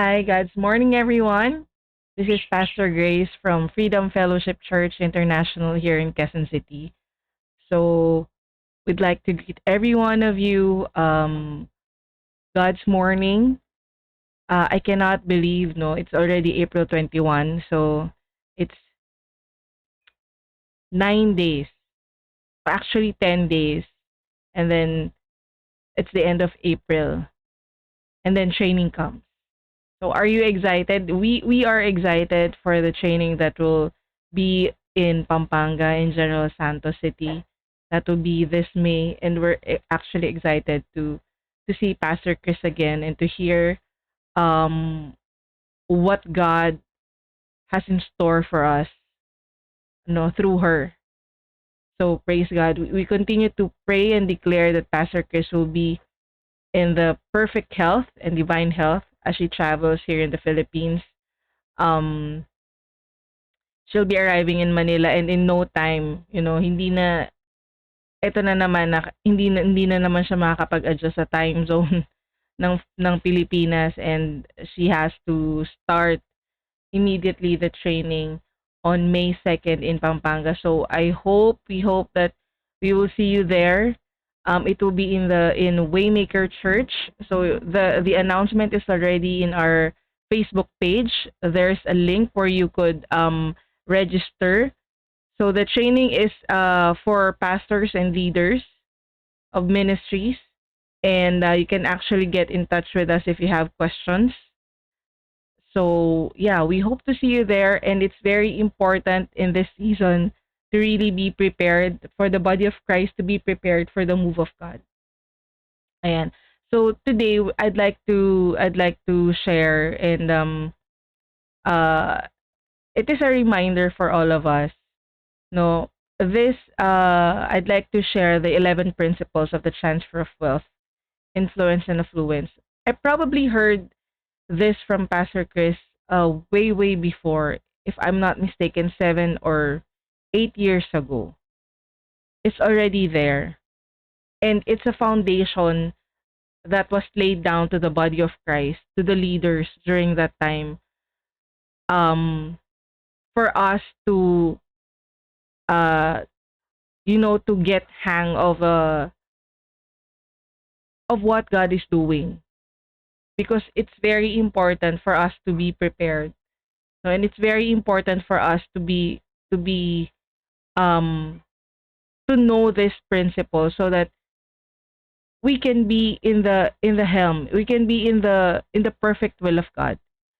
Hi, God's morning, everyone. This is Pastor Grace from Freedom Fellowship Church International here in Quezon City. So, we'd like to greet every one of you. God's morning. I cannot believe, no, it's already April 21. So, it's 9 days, actually 10 days. And then it's the end of April. And then training comes. So are you excited? We are excited for the training that will be in Pampanga in General Santos City. That will be this May, and we're actually excited to see Pastor Chris again and to hear um what God has in store for us, through her. So praise God. We continue to pray and declare that Pastor Chris will be in the perfect health and divine health as she travels here in the Philippines. Um, she'll be arriving in Manila and in no time, hindi na eto na naman na hindi na naman siya makakapag-adjust sa time zone ng Pilipinas, and she has to start immediately the training on May 2nd in Pampanga. So we hope that we will see you there. It will be in Waymaker Church. So the announcement is already in our Facebook page. There's a link where you could register. So the training is for pastors and leaders of ministries, and you can actually get in touch with us if you have questions. So, yeah, we hope to see you there. And it's very important in this season to really be prepared for the body of Christ, to be prepared for the move of God. Ayan. So today I'd like to share, and uh it is a reminder for all of us. No, this I'd like to share the 11 principles of the transfer of wealth, influence, and affluence. I probably heard this from Pastor Chris way, way before, if I'm not mistaken, 7 or 8 years ago. It's already there. And it's a foundation that was laid down to the body of Christ, to the leaders during that time, for us to, uh, to get hang of what God is doing. Because it's very important for us to be prepared. No, and it's very important for us to be um to know this principle so that we can be in the helm, we can be in the perfect will of God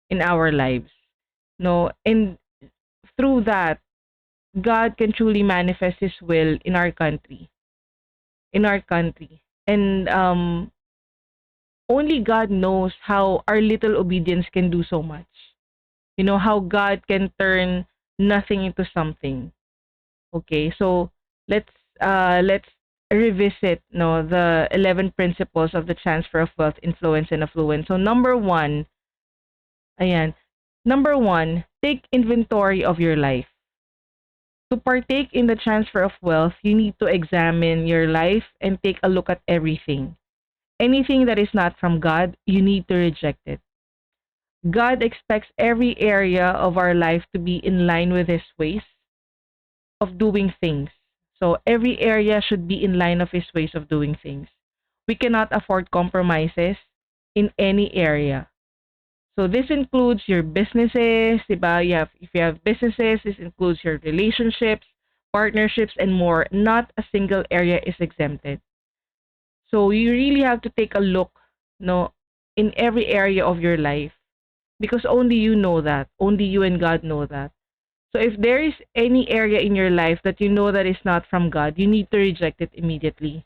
in our lives. No, and through that, God can truly manifest his will in our country. And only God knows how our little obedience can do so much. How God can turn nothing into something. Okay, so let's revisit, no, the 11 principles of the transfer of wealth, influence, and affluence. So number one, ayan, number one, take inventory of your life. To partake in the transfer of wealth, you need to examine your life and take a look at everything. Anything that is not from God, you need to reject it. God expects every area of our life to be in line with his ways of doing things. So every area should be in line of his ways of doing things. We cannot afford compromises in any area. So this includes your businesses, diba? If you have businesses, this includes your relationships, partnerships, and more. Not a single area is exempted. So you really have to take a look, no, in every area of your life, because only you know that. Only you and God know that. So if there is any area in your life that you know that is not from God, you need to reject it immediately.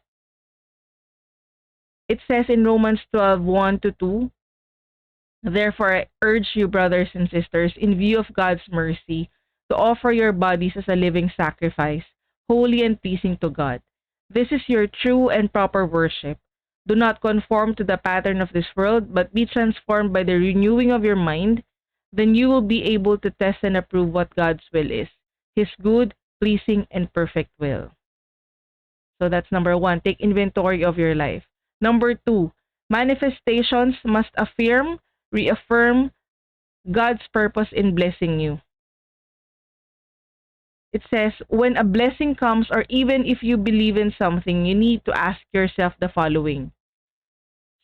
It says in Romans 12:1-2, therefore I urge you, brothers and sisters, in view of God's mercy, to offer your bodies as a living sacrifice, holy and pleasing to God. This is your true and proper worship. Do not conform to the pattern of this world, but be transformed by the renewing of your mind. Then you will be able to test and approve what God's will is, his good, pleasing, and perfect will. So that's number one. Take inventory of your life. Number two, manifestations must affirm, reaffirm God's purpose in blessing you. It says, when a blessing comes, or even if you believe in something, you need to ask yourself the following.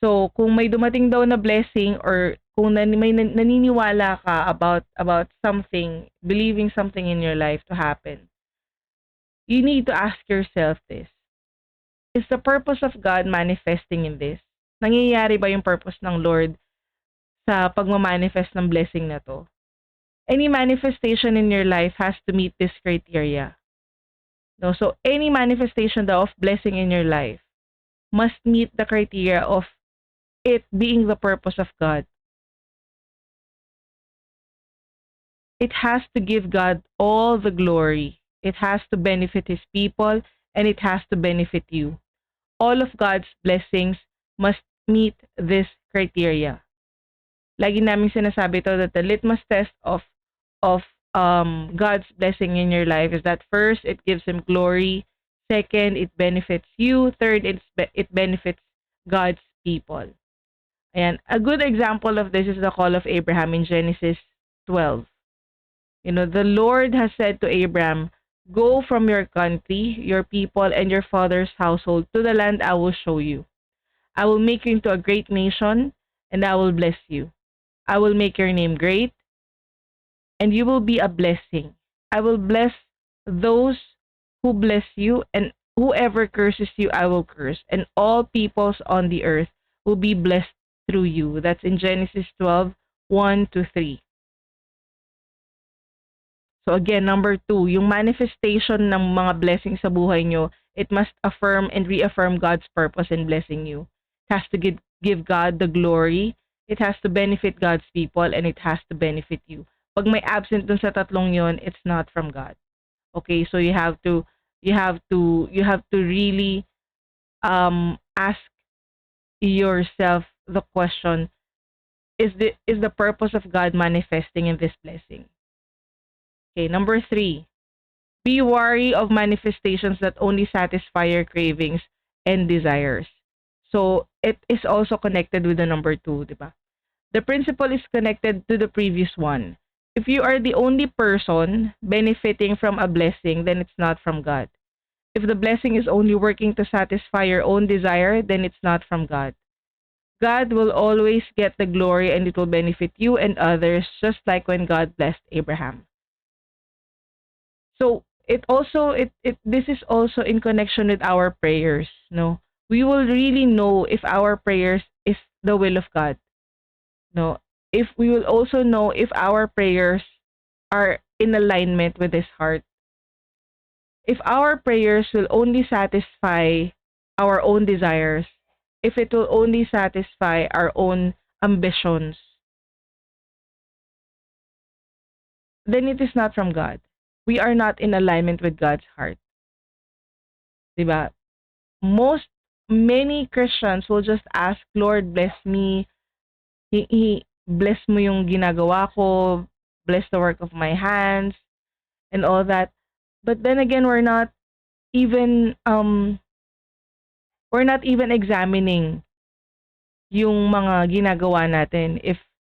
So, kung may dumating daw na blessing, or kung may naniniwala ka about something, believing something in your life to happen, you need to ask yourself this. Is the purpose of God manifesting in this? Nangyayari ba yung purpose ng Lord sa pagmamanifest ng blessing na to? Any manifestation in your life has to meet this criteria. No, so any manifestation of blessing in your life must meet the criteria of it being the purpose of God. It has to give God all the glory. It has to benefit His people, and it has to benefit you. All of God's blessings must meet this criteria. Lagi namin sinasabi to that the litmus test of God's blessing in your life is that first, it gives Him glory. Second, it benefits you. Third, it benefits God's people. And a good example of this is the call of Abraham in Genesis 12. You know, the Lord has said to Abraham, go from your country, your people, and your father's household to the land I will show you. I will make you into a great nation, and I will bless you. I will make your name great, and you will be a blessing. I will bless those who bless you, and whoever curses you, I will curse. And all peoples on the earth will be blessed through you. That's in Genesis 12, 1-3. So again, number 2, yung manifestation ng mga blessings sa buhay nyo, it must affirm and reaffirm God's purpose in blessing you. It has to give God the glory. It has to benefit God's people, and it has to benefit you. Pag may absent dun sa tatlong yon, it's not from God. Okay, so you have to really ask yourself the question, is the purpose of God manifesting in this blessing? Okay, number 3, be wary of manifestations that only satisfy your cravings and desires. So it is also connected with the number 2, di ba? The principle is connected to the previous one. If you are the only person benefiting from a blessing, then it's not from God. If the blessing is only working to satisfy your own desire, then it's not from God. God will always get the glory, and it will benefit you and others, just like when God blessed Abraham. So this is also in connection with our prayers. No, we will really know if our prayers is the will of God. No, if we will also know if our prayers are in alignment with His heart. If our prayers will only satisfy our own desires, if it will only satisfy our own ambitions, then it is not from God. We are not in alignment with God's heart. Diba? Many Christians will just ask, Lord, bless me. Bless mo yung ginagawa ko, bless the work of my hands, and all that. But then again, we're not even examining yung mga ginagawa natin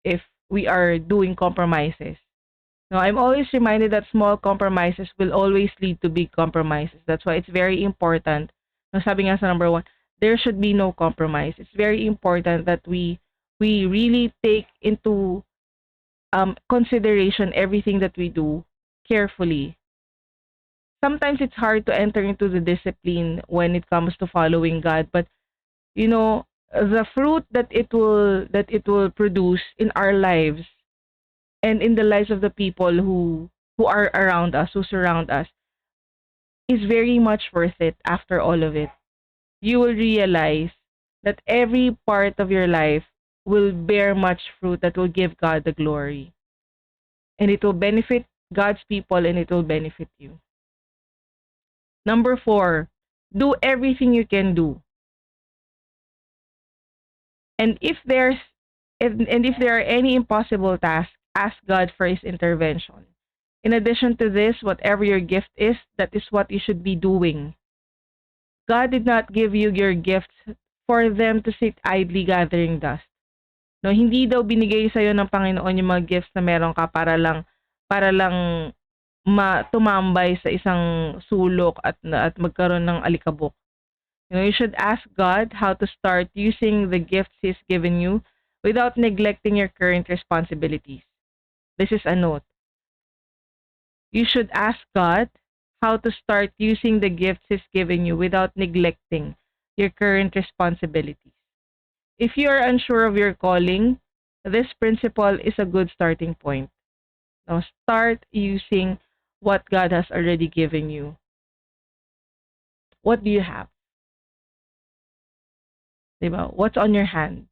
if we are doing compromises. Now, I'm always reminded that small compromises will always lead to big compromises. That's why it's very important. Sabi nga sa number 1, there should be no compromise. It's very important that we really take into consideration everything that we do carefully. Sometimes it's hard to enter into the discipline when it comes to following God, but you know, the fruit that it will produce in our lives and in the lives of the people who are around us, who surround us, is very much worth it after all of it. You will realize that every part of your life will bear much fruit that will give God the glory. And it will benefit God's people, and it will benefit you. Number 4, do everything you can do. And if there are any impossible tasks, ask God for His intervention. In addition to this, whatever your gift is, that is what you should be doing. God did not give you your gifts for them to sit idly gathering dust. No, hindi daw binigay sa ng Panginoon yung mga gifts na meron ka para lang tumambay sa isang sulok at magkaroon ng alikabok. You should ask God how to start using the gifts He's given you without neglecting your current responsibilities. This is a note. You should ask God how to start using the gifts He's given you without neglecting your current responsibilities. If you are unsure of your calling, this principle is a good starting point. Now start using what God has already given you. What do you have? Diba? What's on your hand?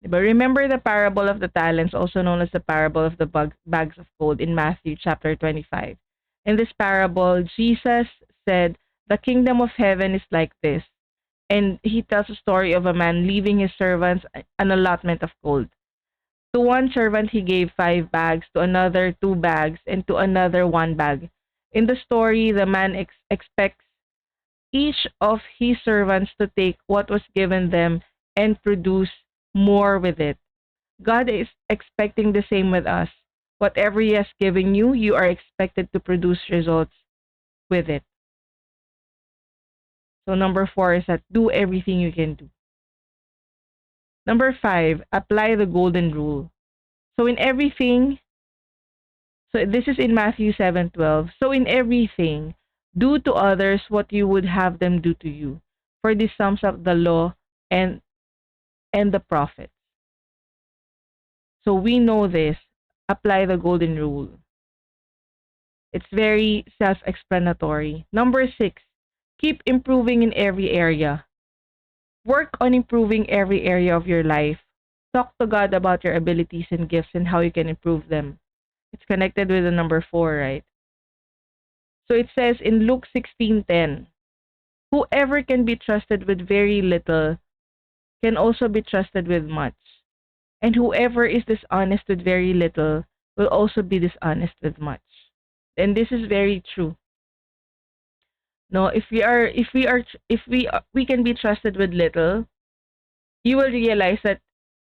Diba? Remember the parable of the talents, also known as the parable of the bags of gold in Matthew chapter 25. In this parable, Jesus said, "The kingdom of heaven is like this." And he tells a story of a man leaving his servants an allotment of gold. To one servant he gave 5 bags, to another 2 bags, and to another 1 bag. In the story, the man expects each of his servants to take what was given them and produce more with it. God is expecting the same with us. Whatever He has given you, you are expected to produce results with it. So, number 4 is that do everything you can do. Number 5, apply the golden rule. So, in everything, so this is in Matthew 7:12. So, in everything, do to others what you would have them do to you. For this sums up the law and the prophets. So we know this. Apply the golden rule. It's very self-explanatory. Number 6, keep improving in every area. Work on improving every area of your life. Talk to God about your abilities and gifts and how you can improve them. It's connected with the number 4, right? So it says in Luke 16:10, whoever can be trusted with very little can also be trusted with much. And whoever is dishonest with very little will also be dishonest with much. And this is very true. No, if we can be trusted with little, you will realize that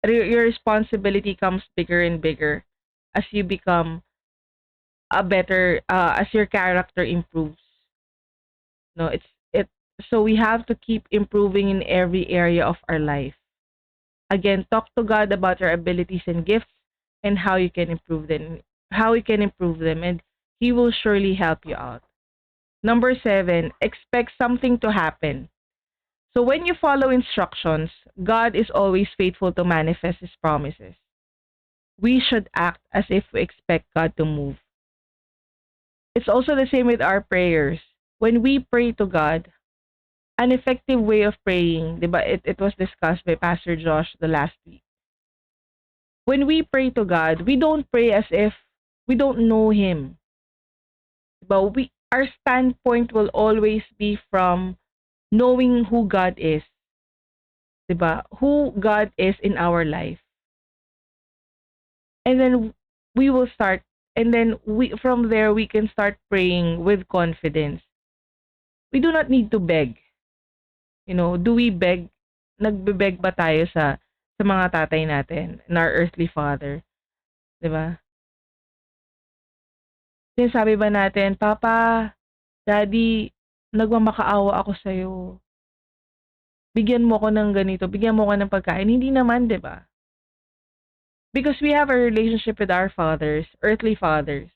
your responsibility comes bigger and bigger as you become a better as your character improves. No, it so we have to keep improving in every area of our life. Again, talk to God about your abilities and gifts and how you can improve them, and He will surely help you out. Number 7, expect something to happen. So when you follow instructions, God is always faithful to manifest His promises. We should act as if we expect God to move. It's also the same with our prayers. When we pray to God, an effective way of praying, diba, it was discussed by Pastor Josh the last week. When we pray to God, we don't pray as if we don't know Him. But our standpoint will always be from knowing who God is. Diba? Who God is in our life. And then we will start, and then from there we can start praying with confidence. We do not need to beg. Do we beg? Nagbe-beg ba tayo sa mga tatay natin, and our earthly father? 'Di ba? Sinasabi ba natin, "Papa, Daddy, nagmamakaawa ako sa'yo. Bigyan mo ko ng ganito, bigyan mo ko ng pagkain." Hindi naman, 'di ba? Because we have a relationship with our fathers, earthly fathers.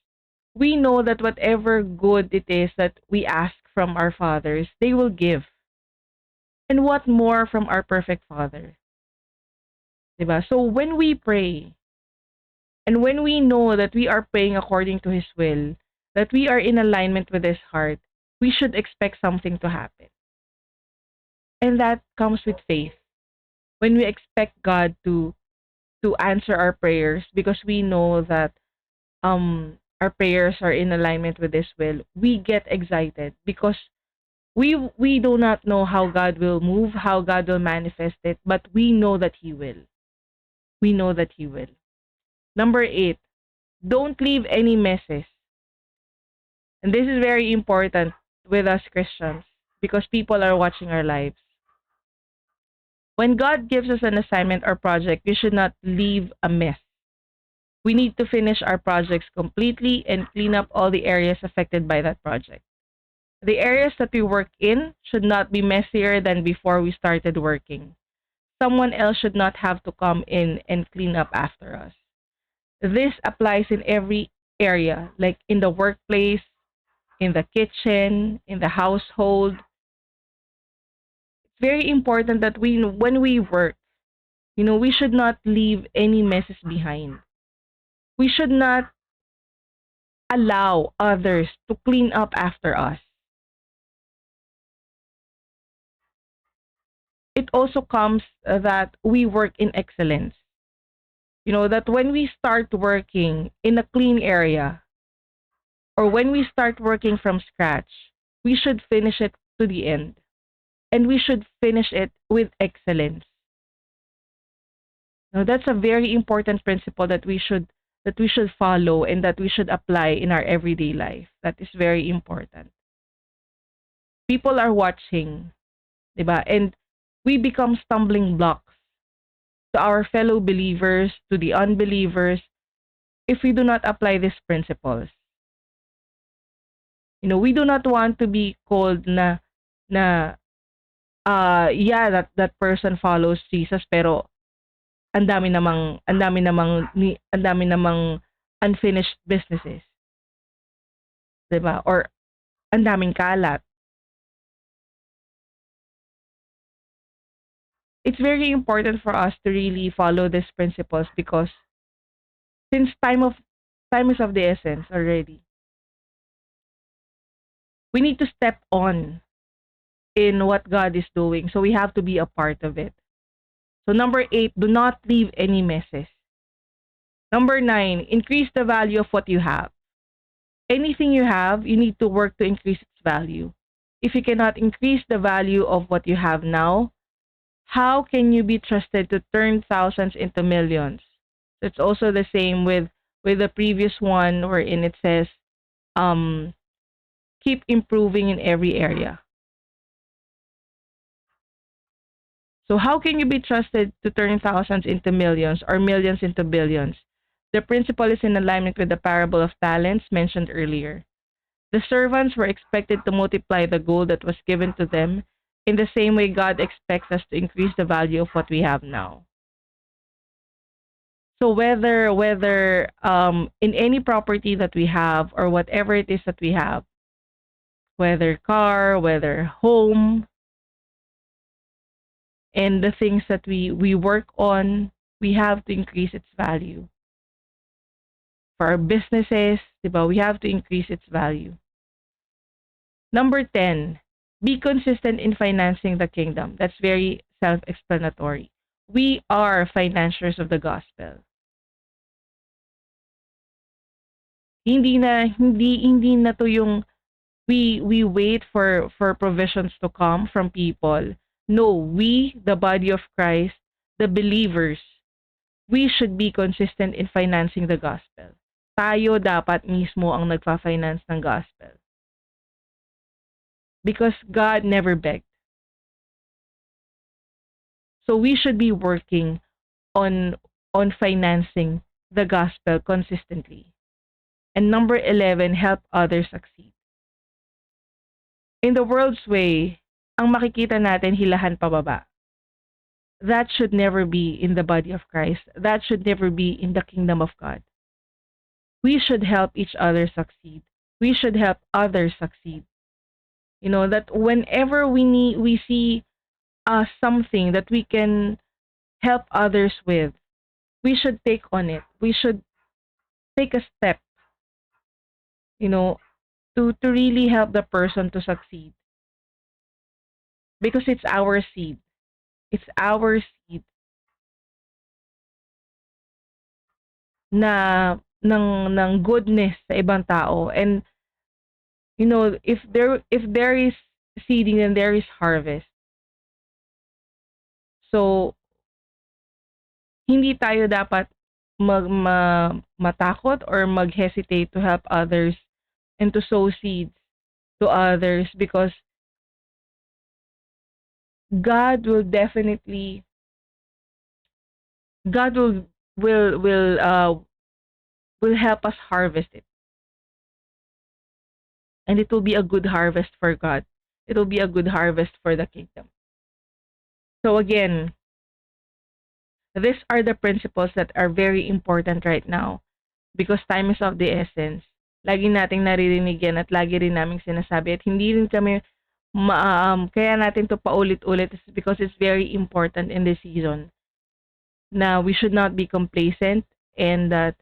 We know that whatever good it is that we ask from our fathers, they will give. And what more from our perfect Father? 'Di ba? So when we pray, and when we know that we are praying according to His will, that we are in alignment with His heart, we should expect something to happen. And that comes with faith. When we expect God to answer our prayers because we know that our prayers are in alignment with His will, we get excited because we do not know how God will move, how God will manifest it, but we know that He will. We know that He will. Number 8, don't leave any messes. And this is very important with us Christians because people are watching our lives. When God gives us an assignment or project, we should not leave a mess. We need to finish our projects completely and clean up all the areas affected by that project. The areas that we work in should not be messier than before we started working. Someone else should not have to come in and clean up after us. This applies in every area, like in the workplace, in the kitchen, in the household. It's very important that when we work, we should not leave any messes behind. We should not allow others to clean up after us. It also comes that we work in excellence. That when we start working in a clean area or when we start working from scratch, we should finish it to the end and we should finish it with excellence. Now that's a very important principle that we should follow and that we should apply in our everyday life. That is very important. People are watching, 'di ba? And we become stumbling blocks to our fellow believers, to the unbelievers, if we do not apply these principles. We do not want to be called na yeah, that person follows Jesus pero ang dami namang unfinished businesses, 'di ba? Or ang daming kalat. It's very important for us to really follow these principles because since time is of the essence already, we need to step on in what God is doing. So we have to be a part of it. So number 8, do not leave any messes. Number 9, increase the value of what you have. Anything you have, you need to work to increase its value. If you cannot increase the value of what you have now, how can you be trusted to turn thousands into millions? It's also the same with the previous one wherein it says, um, keep improving in every area. So how can you be trusted to turn thousands into millions or millions into billions? The principle is in alignment with the parable of talents mentioned earlier. The servants were expected to multiply the gold that was given to them. In the same way, God expects us to increase the value of what we have now. So whether in any property that we have or whatever it is that we have, whether car, whether home, and the things that we work on, we have to increase its value. For our businesses, diba, we have to increase its value. Number 10, be consistent in financing the kingdom. That's very self-explanatory. We are financiers of the gospel. Hindi na to yung we wait for provisions to come from people. No, we, the body of Christ, the believers, we should be consistent in financing the gospel. Tayo dapat mismo ang nagfa-finance ng gospel. Because God never begged. So we should be working on financing the gospel consistently. And number 11, help others succeed. In the world's way, ang makikita natin hilahan pababa. That should never be in the body of Christ. That should never be in the kingdom of God. We should help each other succeed. We should help others succeed. That whenever we see something that we can help others with, we should take on it. We should take a step, to really help the person to succeed. Because it's our seed. It's our seed na ng goodness sa ibang tao. And if there is seeding, then there is harvest. So hindi tayo dapat matakot or mag-hesitate to help others and to sow seeds to others because God will definitely God will will uh will help us harvest it, and it will be a good harvest for God. It will be a good harvest for the kingdom. So again, these are the principles that are very important right now because time is of the essence. Lagi nating naririnig yan at lagi rin naming sinasabi at hindi rin kami kaya natin to paulit-ulit is because it's very important in this season na we should not be complacent and that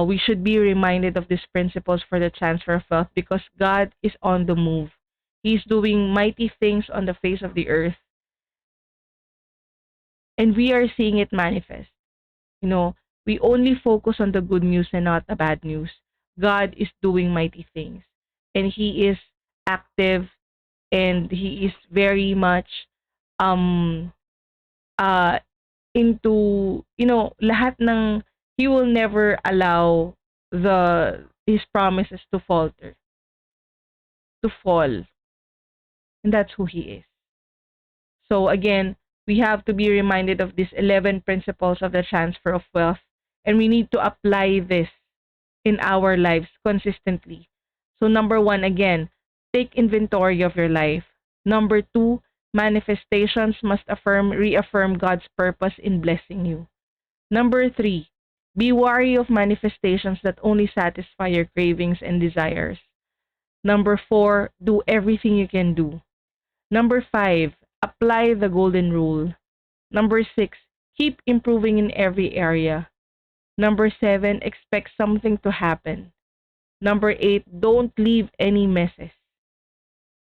we should be reminded of these principles for the transfer of wealth because God is on the move. He's doing mighty things on the face of the earth and we are seeing it manifest. You know, we only focus on the good news and not the bad news. God is doing mighty things and he is active and he is very much um uh into lahat ng he will never allow the his promises to falter, to fall. And that's who he is. So again, we have to be reminded of these 11 principles of the transfer of wealth and we need to apply this in our lives consistently. So number 1 again, take inventory of your life. Number 2, manifestations must reaffirm God's purpose in blessing you. Number 3, be wary of manifestations that only satisfy your cravings and desires. Number 4, do everything you can do. Number 5, apply the golden rule. Number 6, keep improving in every area. Number 7, expect something to happen. Number 8, don't leave any messes.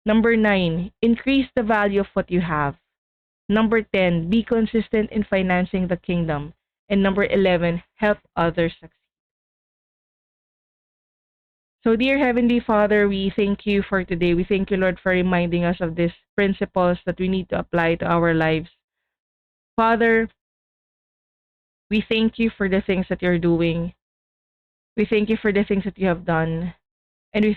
Number 9, increase the value of what you have. Number 10, be consistent in financing the kingdom. And number 11, help others succeed. So, dear Heavenly Father, we thank you for today. We thank you, Lord, for reminding us of these principles that we need to apply to our lives. Father, we thank you for the things that you're doing. We thank you for the things that you have done. And we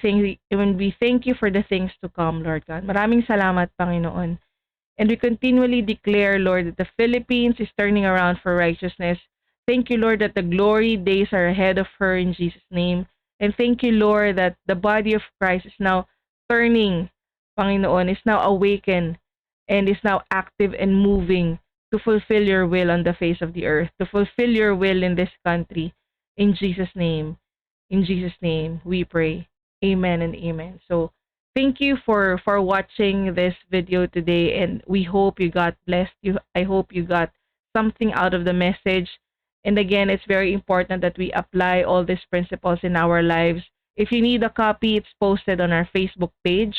thank you for the things to come, Lord God. Maraming salamat, Panginoon. And we continually declare, Lord, that the Philippines is turning around for righteousness. Thank you, Lord, that the glory days are ahead of her in Jesus' name. And thank you, Lord, that the body of Christ is now turning, Panginoon, is now awakened and is now active and moving to fulfill your will on the face of the earth, to fulfill your will in this country. In Jesus' name. In Jesus' name, we pray. Amen and amen. So, thank you for watching this video today and we hope you got blessed. I hope you got something out of the message. And again, it's very important that we apply all these principles in our lives. If you need a copy, it's posted on our Facebook page.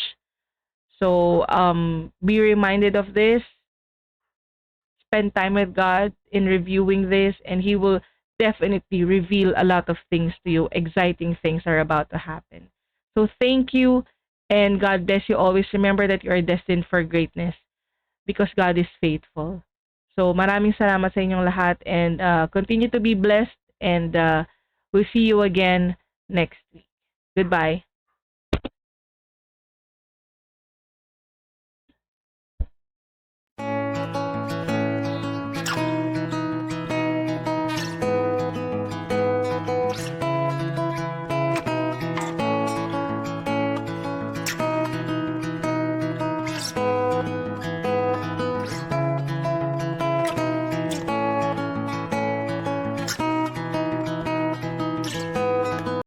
So be reminded of this. Spend time with God in reviewing this, and He will definitely reveal a lot of things to you. Exciting things are about to happen. So thank you, and God bless you always. Remember that you are destined for greatness because God is faithful. So maraming salamat sa inyong lahat, and continue to be blessed, and we'll see you again next week. Goodbye.